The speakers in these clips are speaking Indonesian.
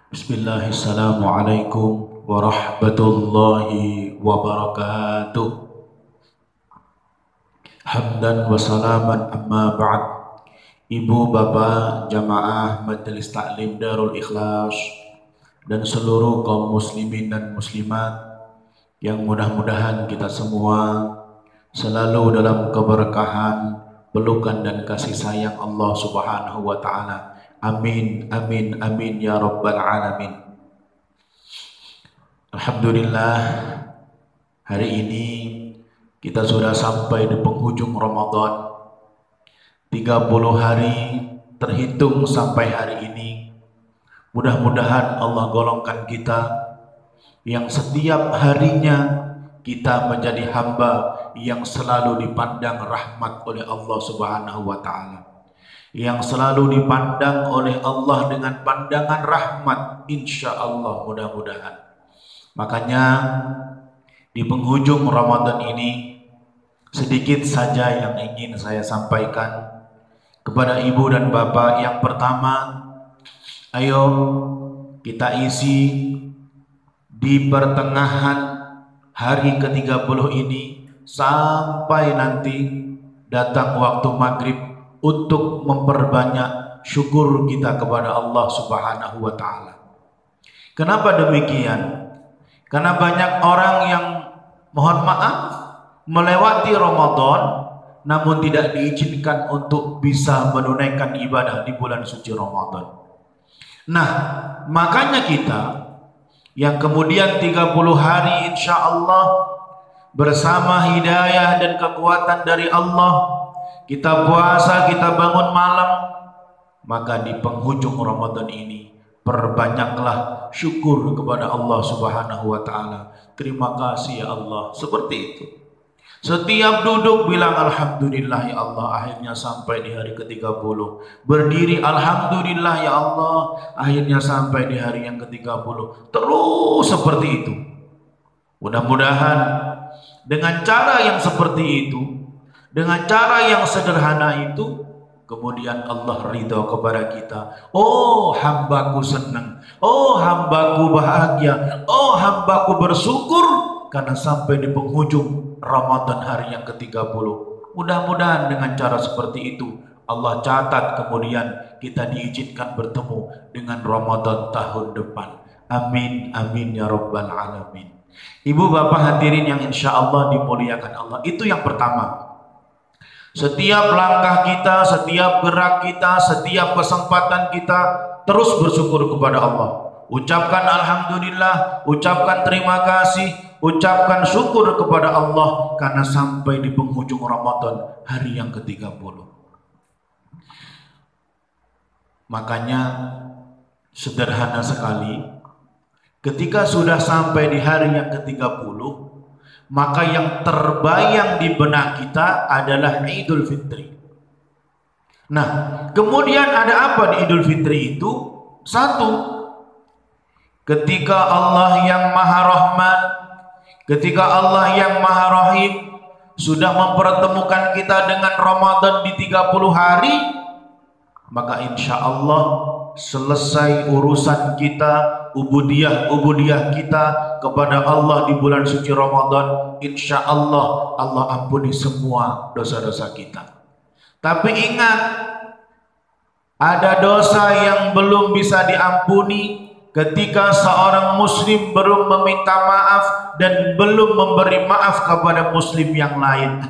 Bismillahirrahmanirrahim. Assalamualaikum warahmatullahi wabarakatuh. Hamdan wa salaman amma ba'd. Ibu bapak jamaah Majelis Taklim Darul Ikhlas dan seluruh kaum muslimin dan muslimat yang mudah-mudahan kita semua selalu dalam keberkahan, pelukan dan kasih sayang Allah Subhanahu wa taala. Amin amin amin ya rabbal alamin. Alhamdulillah, hari ini kita sudah sampai di penghujung Ramadan. 30 hari terhitung sampai hari ini. Mudah-mudahan Allah golongkan kita yang setiap harinya kita menjadi hamba yang selalu dipandang rahmat oleh Allah Subhanahu wa taala, yang selalu dipandang oleh Allah dengan pandangan rahmat, insya Allah mudah-mudahan. Makanya di penghujung Ramadan ini sedikit saja yang ingin saya sampaikan kepada ibu dan bapak. Yang pertama, ayo kita isi di pertengahan hari ke-30 ini sampai nanti datang waktu maghrib untuk memperbanyak syukur kita kepada Allah Subhanahu wa taala. Kenapa demikian? Karena banyak orang yang mohon maaf melewati Ramadan namun tidak diizinkan untuk bisa menunaikan ibadah di bulan suci Ramadan. Nah, makanya kita yang kemudian 30 hari insya Allah bersama hidayah dan kekuatan dari Allah, kita puasa, kita bangun malam, maka di penghujung Ramadan ini perbanyaklah syukur kepada Allah Subhanahu wa taala. Terima kasih ya Allah. Seperti itu. Setiap duduk bilang alhamdulillah ya Allah, akhirnya sampai di hari ke-30. Berdiri alhamdulillah ya Allah, akhirnya sampai di hari yang ke-30. Terus seperti itu. Mudah-mudahan dengan cara yang seperti itu, dengan cara yang sederhana itu, kemudian Allah ridho kepada kita. Oh, hambaku senang. Oh, hambaku bahagia. Oh, hambaku bersyukur karena sampai di penghujung Ramadan hari yang ke-30. Mudah-mudahan dengan cara seperti itu Allah catat kemudian kita diizinkan bertemu dengan Ramadan tahun depan. Amin amin ya rabbal alamin. Ibu bapak hadirin yang insya Allah dimuliakan Allah, itu yang pertama. Setiap langkah kita, setiap gerak kita, setiap kesempatan kita terus bersyukur kepada Allah. Ucapkan alhamdulillah, ucapkan terima kasih, ucapkan syukur kepada Allah karena sampai di penghujung Ramadan hari yang ke-30. Makanya sederhana sekali, ketika sudah sampai di hari yang ke-30, maka yang terbayang di benak kita adalah Idul Fitri. Nah, kemudian ada apa di Idul Fitri itu? Satu, ketika Allah yang Maha Rahman, ketika Allah yang Maha Rahim sudah mempertemukan kita dengan Ramadan di 30 hari, maka insya Allah selesai urusan kita, ubudiyah kita kepada Allah di bulan suci Ramadan. Insya Allah Allah ampuni semua dosa-dosa kita. Tapi ingat, ada dosa yang belum bisa diampuni ketika seorang muslim belum meminta maaf dan belum memberi maaf kepada muslim yang lain.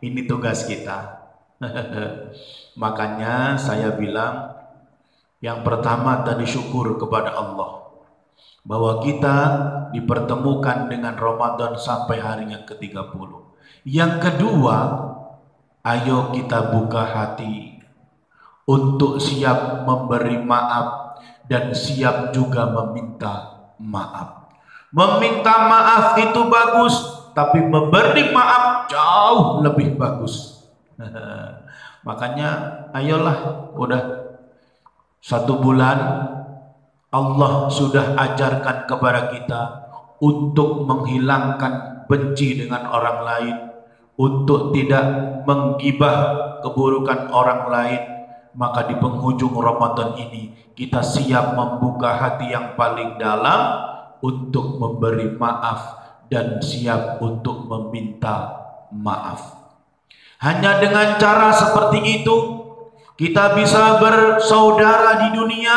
Ini tugas kita. Makanya saya bilang, yang pertama tadi syukur kepada Allah bahwa kita dipertemukan dengan Ramadan sampai hari yang ke-30. Yang kedua, ayo kita buka hati untuk siap memberi maaf dan siap juga meminta maaf. Meminta maaf itu bagus, tapi memberi maaf jauh lebih bagus. Makanya ayolah, udah 1 bulan Allah sudah ajarkan kepada kita untuk menghilangkan benci dengan orang lain, untuk tidak menggibah keburukan orang lain, maka di penghujung Ramadan ini kita siap membuka hati yang paling dalam untuk memberi maaf dan siap untuk meminta maaf. Hanya dengan cara seperti itu kita bisa bersaudara di dunia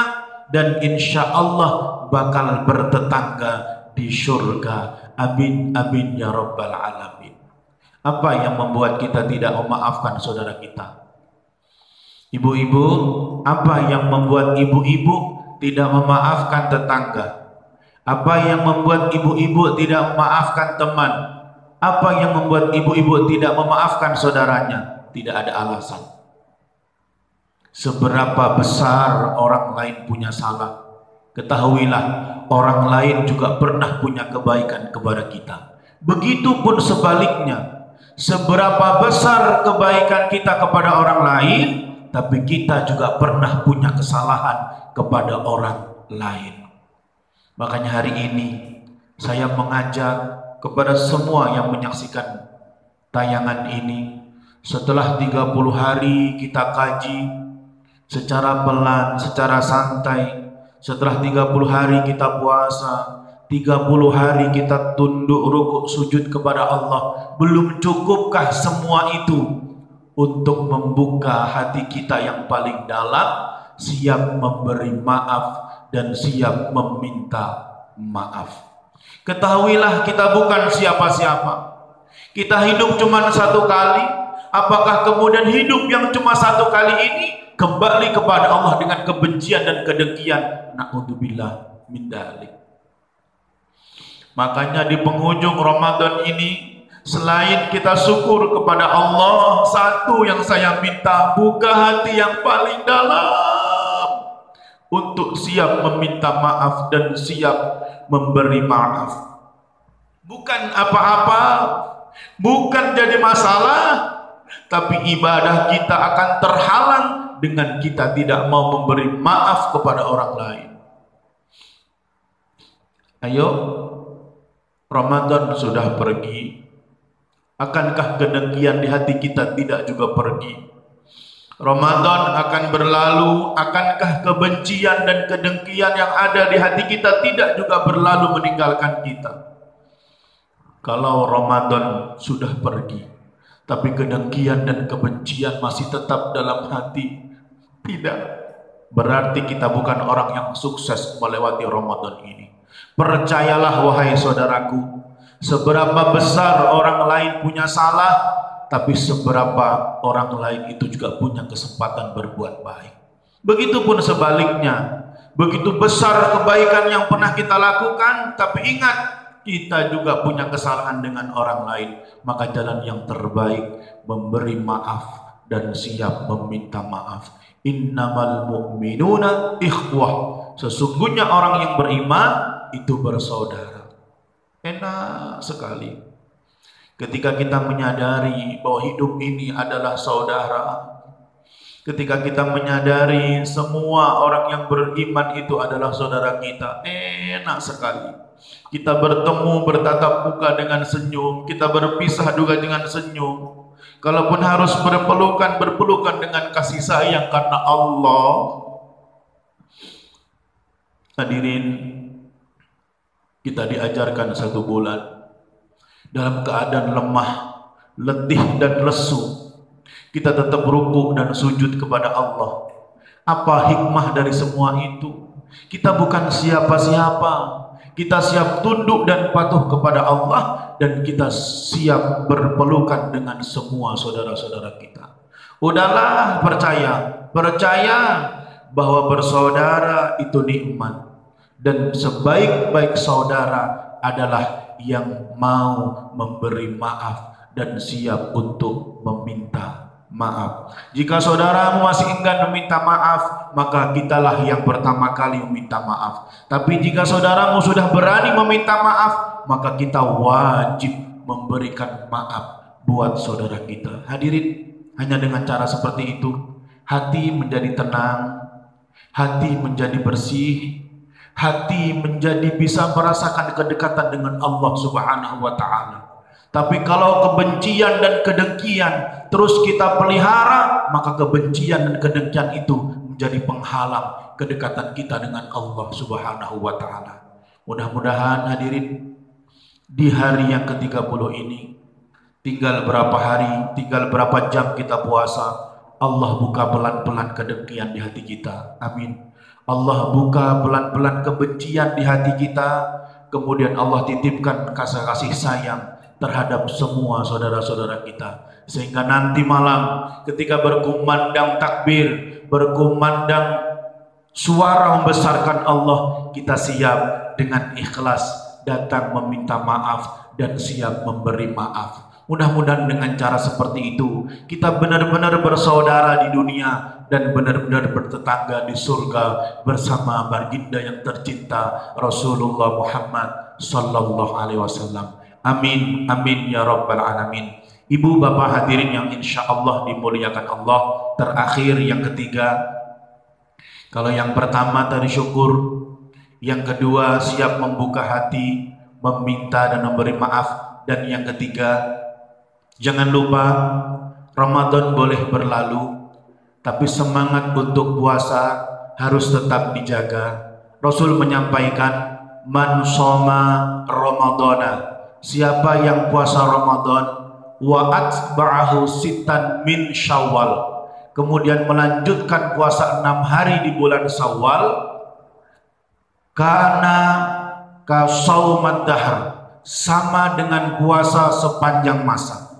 dan insya Allah bakal bertetangga di surga. Amin amin ya rabbal alamin. Apa yang membuat kita tidak memaafkan saudara kita? Ibu-ibu, apa yang membuat ibu-ibu tidak memaafkan tetangga? Apa yang membuat ibu-ibu tidak memaafkan teman? Apa yang membuat ibu-ibu tidak memaafkan saudaranya? Tidak ada alasan. Seberapa besar orang lain punya salah, ketahuilah orang lain juga pernah punya kebaikan kepada kita. Begitupun sebaliknya, seberapa besar kebaikan kita kepada orang lain, tapi kita juga pernah punya kesalahan kepada orang lain. Makanya hari ini saya mengajak kepada semua yang menyaksikan tayangan ini, setelah 30 hari kita kaji secara pelan, secara santai, setelah 30 hari kita puasa, 30 hari kita tunduk rukuk sujud kepada Allah, belum cukupkah semua itu untuk membuka hati kita yang paling dalam, siap memberi maaf dan siap meminta maaf? Ketahuilah kita bukan siapa-siapa. Kita hidup cuma satu kali. Apakah kemudian hidup yang cuma satu kali ini kembali kepada Allah dengan kebencian dan kedengkian? Na'udzubillah min dzalik. Makanya di penghujung Ramadan ini, selain kita syukur kepada Allah, satu yang saya minta, buka hati yang paling dalam untuk siap meminta maaf dan siap memberi maaf. Bukan apa-apa, bukan jadi masalah, tapi ibadah kita akan terhalang dengan kita tidak mau memberi maaf kepada orang lain. Ayo, Ramadan sudah pergi. Akankah kedengkian di hati kita tidak juga pergi? Ramadan akan berlalu, akankah kebencian dan kedengkian yang ada di hati kita tidak juga berlalu meninggalkan kita? Kalau Ramadan sudah pergi, tapi kedengkian dan kebencian masih tetap dalam hati, tidak, berarti kita bukan orang yang sukses melewati Ramadan ini. Percayalah wahai saudaraku, seberapa besar orang lain punya salah, tapi seberapa orang lain itu juga punya kesempatan berbuat baik. Begitupun sebaliknya, begitu besar kebaikan yang pernah kita lakukan, tapi ingat, kita juga punya kesalahan dengan orang lain. Maka jalan yang terbaik memberi maaf dan siap meminta maaf. Innamal mu'minuna ikhwah. Sesungguhnya orang yang beriman itu bersaudara. Enak sekali ketika kita menyadari bahwa hidup ini adalah saudara. Ketika kita menyadari semua orang yang beriman itu adalah saudara kita, enak sekali. Kita bertemu bertatap muka dengan senyum, kita berpisah juga dengan senyum. Kalaupun harus berpelukan, berpelukan dengan kasih sayang karena Allah. Hadirin, kita diajarkan 1 bulan dalam keadaan lemah, letih dan lesu, kita tetap rukuk dan sujud kepada Allah. Apa hikmah dari semua itu? Kita bukan siapa-siapa. Kita siap tunduk dan patuh kepada Allah, dan kita siap berpelukan dengan semua saudara-saudara kita. Udahlah, percaya bahwa bersaudara itu nikmat, dan sebaik-baik saudara adalah yang mau memberi maaf dan siap untuk meminta maaf. Jika saudaramu masih enggan meminta maaf, maka kitalah yang pertama kali meminta maaf. Tapi jika saudaramu sudah berani meminta maaf, maka kita wajib memberikan maaf buat saudara kita. Hadirin, hanya dengan cara seperti itu hati menjadi tenang, hati menjadi bersih, hati menjadi bisa merasakan kedekatan dengan Allah Subhanahu wa ta'ala. Tapi kalau kebencian dan kedengkian terus kita pelihara, maka kebencian dan kedengkian itu menjadi penghalang kedekatan kita dengan Allah Subhanahu wa taala. Mudah-mudahan hadirin, di hari yang ke-30 ini, tinggal berapa hari, tinggal berapa jam kita puasa, Allah buka pelan-pelan kedengkian di hati kita. Amin. Allah buka pelan-pelan kebencian di hati kita. Kemudian Allah titipkan kasih sayang terhadap semua saudara-saudara kita. Sehingga nanti malam ketika berkumandang takbir, berkumandang suara membesarkan Allah, kita siap dengan ikhlas datang meminta maaf dan siap memberi maaf. Mudah-mudahan dengan cara seperti itu kita benar-benar bersaudara di dunia dan benar-benar bertetangga di surga bersama baginda yang tercinta Rasulullah Muhammad sallallahu alaihi wasallam. Amin amin ya rabbal alamin. Ibu bapak hadirin yang insya Allah dimuliakan Allah, terakhir yang ketiga, kalau yang pertama tadi syukur, yang kedua siap membuka hati, meminta dan memberi maaf, dan yang ketiga, jangan lupa Ramadan boleh berlalu, tapi semangat untuk puasa harus tetap dijaga. Rasul menyampaikan, man shoma Ramadana, siapa yang puasa Ramadan wa atba'ahu sittan min Syawal, kemudian melanjutkan puasa 6 hari di bulan Syawal, kana ka shaumad dahr, sama dengan puasa sepanjang masa.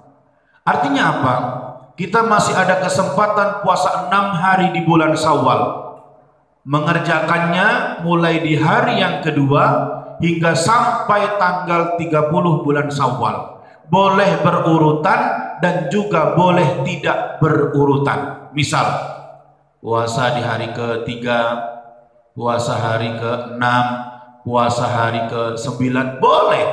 Artinya apa? Kita masih ada kesempatan puasa 6 hari di bulan Syawal, mengerjakannya mulai di hari yang kedua hingga sampai tanggal 30 bulan Syawal. Boleh berurutan dan juga boleh tidak berurutan. Misal puasa di hari ketiga, puasa hari ke-6, puasa hari ke-9 boleh,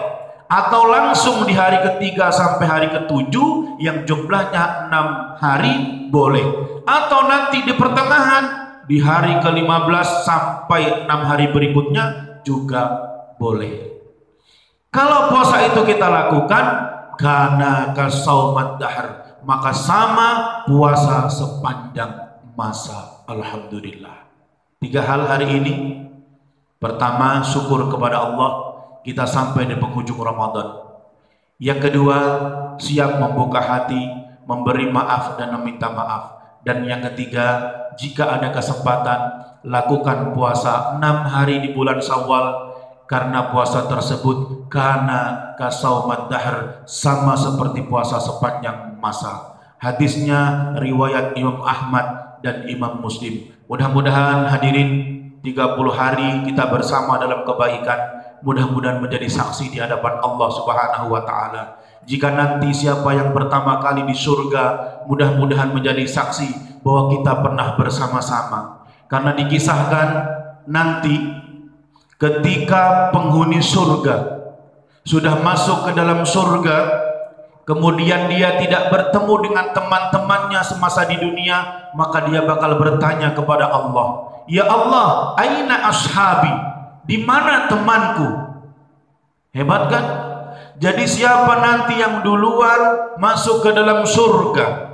atau langsung di hari ketiga sampai hari ke-7 yang jumlahnya 6 hari boleh, atau nanti di pertengahan di hari ke-15 sampai 6 hari berikutnya juga boleh. Kalau puasa itu kita lakukan kana kasaumat dahr, maka sama puasa sepanjang masa. Alhamdulillah. 3 hal hari ini. Pertama, syukur kepada Allah kita sampai di penghujung Ramadan. Yang kedua, siap membuka hati, memberi maaf dan meminta maaf. Dan yang ketiga, jika ada kesempatan, lakukan puasa 6 hari di bulan Syawal, karena puasa tersebut kana kasaumat dahr, sama seperti puasa sepanjang masa. Hadisnya riwayat Imam Ahmad dan Imam Muslim. Mudah-mudahan hadirin 30 hari kita bersama dalam kebaikan, mudah-mudahan menjadi saksi di hadapan Allah Subhanahu wa taala. Jika nanti siapa yang pertama kali di surga, mudah-mudahan menjadi saksi bahwa kita pernah bersama-sama. Karena dikisahkan nanti ketika penghuni surga sudah masuk ke dalam surga, kemudian dia tidak bertemu dengan teman-temannya semasa di dunia, maka dia bakal bertanya kepada Allah, ya Allah, aina ashabi, di mana temanku? Hebat kan? Jadi siapa nanti yang duluan masuk ke dalam surga,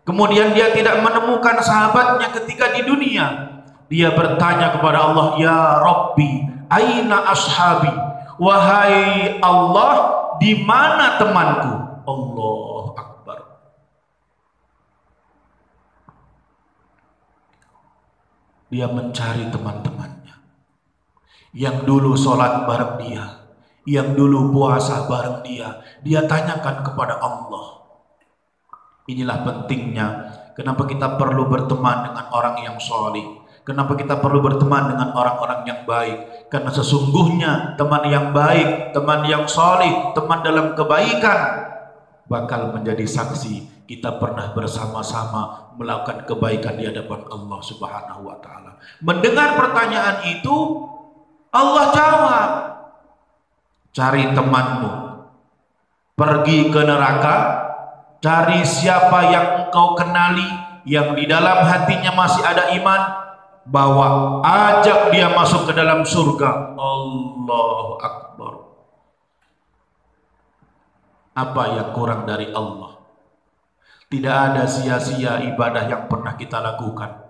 kemudian dia tidak menemukan sahabatnya ketika di dunia, dia bertanya kepada Allah, ya Rabbi, aina ashabi, wahai Allah, di mana temanku? Allah Akbar. Dia mencari teman-temannya yang dulu sholat bareng dia, yang dulu puasa bareng dia. Dia tanyakan kepada Allah. Inilah pentingnya kenapa kita perlu berteman dengan orang yang sholih, kenapa kita perlu berteman dengan orang-orang yang baik. Karena sesungguhnya teman yang baik, teman yang sholih, teman dalam kebaikan bakal menjadi saksi kita pernah bersama-sama melakukan kebaikan di hadapan Allah Subhanahu wa taala. Mendengar pertanyaan itu, Allah jawab, cari temanmu, pergi ke neraka, cari siapa yang engkau kenali yang di dalam hatinya masih ada iman, bawa, ajak dia masuk ke dalam surga. Allahu Akbar. Apa yang kurang dari Allah? Tidak ada sia-sia ibadah yang pernah kita lakukan.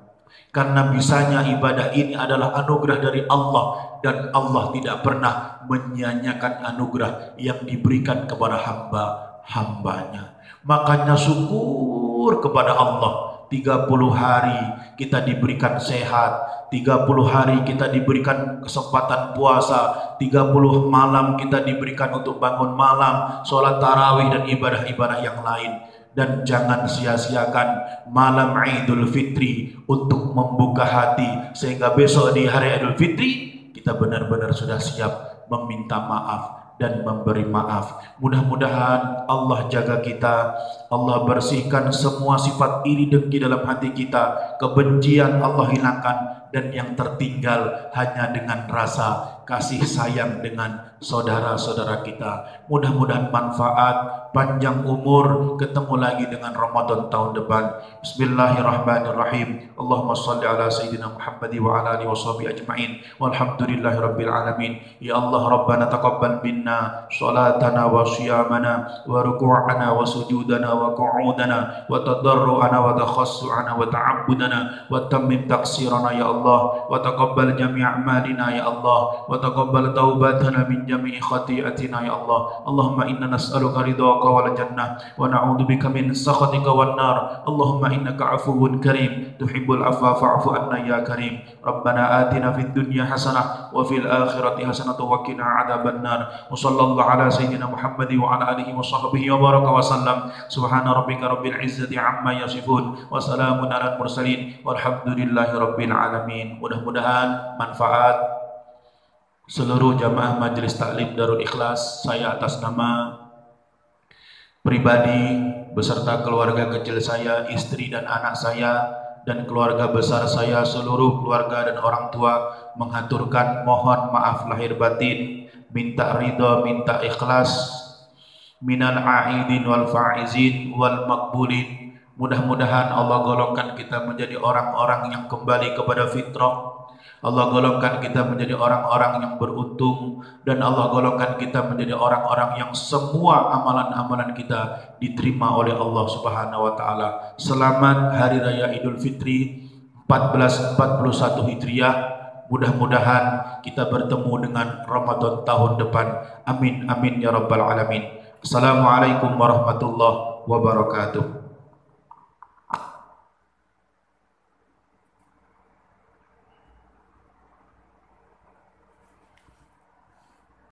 Karena bisanya ibadah ini adalah anugerah dari Allah, dan Allah tidak pernah menyia-nyiakan anugerah yang diberikan kepada hamba-hambanya. Makanya syukur kepada Allah. 30 hari kita diberikan sehat, 30 hari kita diberikan kesempatan puasa, 30 malam kita diberikan untuk bangun malam, sholat tarawih dan ibadah-ibadah yang lain. Dan jangan sia-siakan malam Idul Fitri untuk membuka hati, sehingga besok di hari Idul Fitri kita benar-benar sudah siap meminta maaf dan memberi maaf. Mudah-mudahan Allah jaga kita, Allah bersihkan semua sifat iri dengki dalam hati kita, kebencian Allah hilangkan, dan yang tertinggal hanya dengan rasa kasih sayang dengan saudara-saudara kita. Mudah-mudahan manfaat, panjang umur, ketemu lagi dengan Ramadan tahun depan. Bismillahirrahmanirrahim. Allahumma salli ala sayyidina Muhammad wa ala alihi washabihi ajma'in. Walhamdulillahi rabbil alamin. Ya Allah Rabbana taqabbal minna salatana wa siyamana wa ruku'ana wa sujudana wa qu'udana wa tadarru'ana wa takhassu'ana wa ta'abbudana wa tammim taqsirana ya Allah, wa taqabbal jami' a'malina ya Allah, wa taqabbal taubatana min jami'i khati'atina ya Allah. Allahumma inna nas'aluka ridhaka wal jannah wa na'udzubika min sakhatika wan nar. Allahumma innaka 'afuwun karim tuhibbul 'afwa fa'fu anna ya karim. Rabbana atina fid dunya hasanah wa fil akhirati hasanah wa qina 'adzaban nar. Wa sallallahu ala sayyidina Muhammad wa ala alihi wa sahbihi wa baraka wa sallam. Subhana rabbika rabbil izzati amma yasifun wa salamun alal mursalin walhamdulillahi rabbil alamin. Mudah-mudahan manfaat. Seluruh jamaah Majelis Taklim Darul Ikhlas, saya atas nama pribadi beserta keluarga kecil saya, istri dan anak saya, dan keluarga besar saya, seluruh keluarga dan orang tua, menghaturkan mohon maaf lahir batin, minta ridha, minta ikhlas minal aidin wal faizin wal makbulin. Mudah-mudahan Allah golongkan kita menjadi orang-orang yang kembali kepada fitrah. Allah golongkan kita menjadi orang-orang yang beruntung, dan Allah golongkan kita menjadi orang-orang yang semua amalan-amalan kita diterima oleh Allah Subhanahu wa taala. Selamat Hari Raya Idul Fitri 1441 Hijriah. Mudah-mudahan kita bertemu dengan Ramadan tahun depan. Amin amin ya rabbal alamin. Assalamualaikum warahmatullahi wabarakatuh.